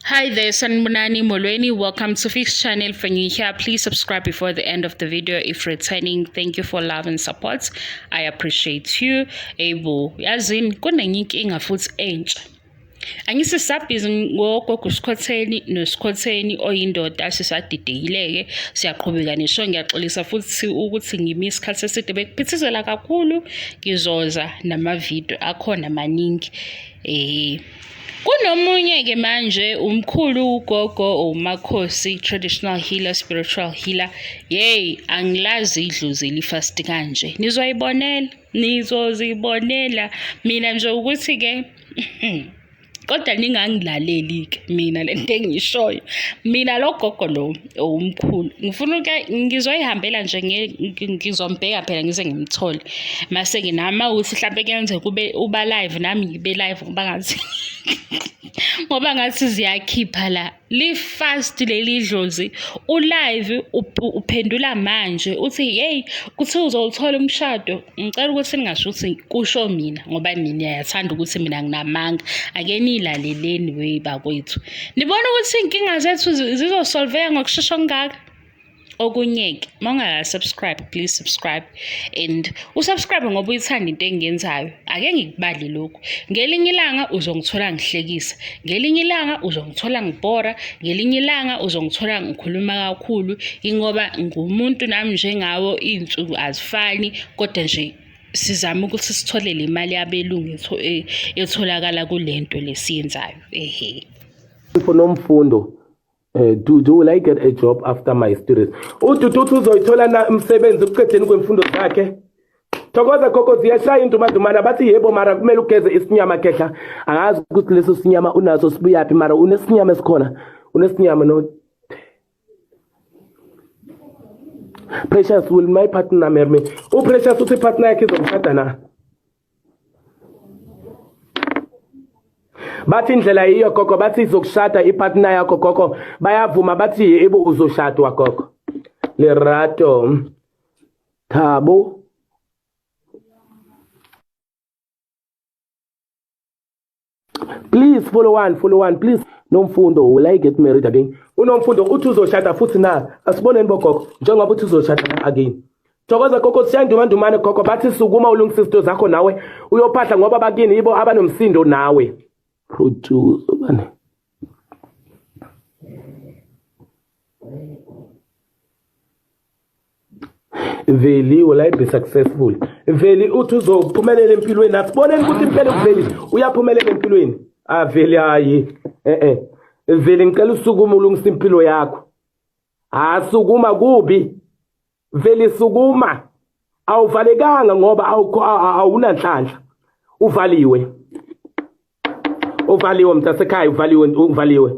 Hi there, Sanbonani Molweni. Welcome to Fix channel. For new here, please subscribe before the end of the video. If returning, thank you for love and support. I appreciate you. Ebo, yazin kunenkinga futhi entsha. Angisisabhizi ngogogo Skhotheni noSkhotheni oyindoda sisadidekileke siyaqhubeka nesho ngiyaxolisa futhi ukuthi ngimi isikhathi eside bekuphithizela kakhulu ngizoza namavideo akhona maningi kunomunye ke manje umkhulu ugogo umakhosi traditional healer spiritual healer angilazi Idlozi Elisheshayo kanje nizozibonela mina nje ukuthi ke kodwa ningangilaleli ke mina lento engishoyo mina lo gogo lo umkhulu ngifuna ke ngizoyihambela nje ngizombheka phela ngize ngimthole mase nginama uthi mhlawumbe kuyenze kube uba live nami ngibe live ngoba ngathi ziyakhipha la li-fast leli Idlozi ulive uphendula manje uthi kuthi uzothola umshado ngicela ukuthi ningasho ukuthi kusho mina ngoba niyathanda ukuthi mina nginamanga ake nilaleleni bakwethu nibona ukuthi inkinga zethu zizosolveka ngokusheshsha ngaka okunyeke mawungaka subscribe please subscribe and usubscribe ngoba uyithanda into engiyenzayo ake ngikubali lokho ngelinye ilanga uzongithola ngihlekisa ngelinye ilanga uzongithola ngibhora ngelinye ilanga uzongithola ngikhuluma kakhulu ingoba ngumuntu nami njengawo insuku azifani kodwa nje sizama ukuthi sithole le mali yabelungu etholakala kulento lesiyenzayo nomfundo do will I get a job after my studies uDudu uzoyithola na umsebenzi ukuqedeni kwemfundo zakhe thokoza gogo ziyashaya indumadumana bathi yebo mara kumele ugeze isinyama kehla angazi ukuthi leso sinyama unaso sibuyapi mara unesinyama esikhona unesinyama no Precious will my partner marry me Precious uthi partner yakhe izomshada na bathi indlela iyo gogo bathi izokushada ipartner yakho gogo bayavuma bathi yebo uzoshadwa gogo Lerato Thabo please follow one please nomfundo will I get married again unomfundo uthi uzoshada futhi na asiboneni bogogo njengoba uthi uzoshada again thokoza gogo siyandumandumane gogo bathi sukuma ulungisa izinto zakho nawe uyophahla ngoba bakini yibo abanomsindo nawe produce bane Veli will I be successful Veli uthi uzophumelela empilweni asiboneni ukuthi impela uVeli uyaphumelela empilweni Veli hayi Veli ngicela usukuma ulungisa impilo yakho asukuma kubi Veli sukuma awuvalekanga ngoba awunanhlanhla uvaliwe mntasekhaya uvaliwe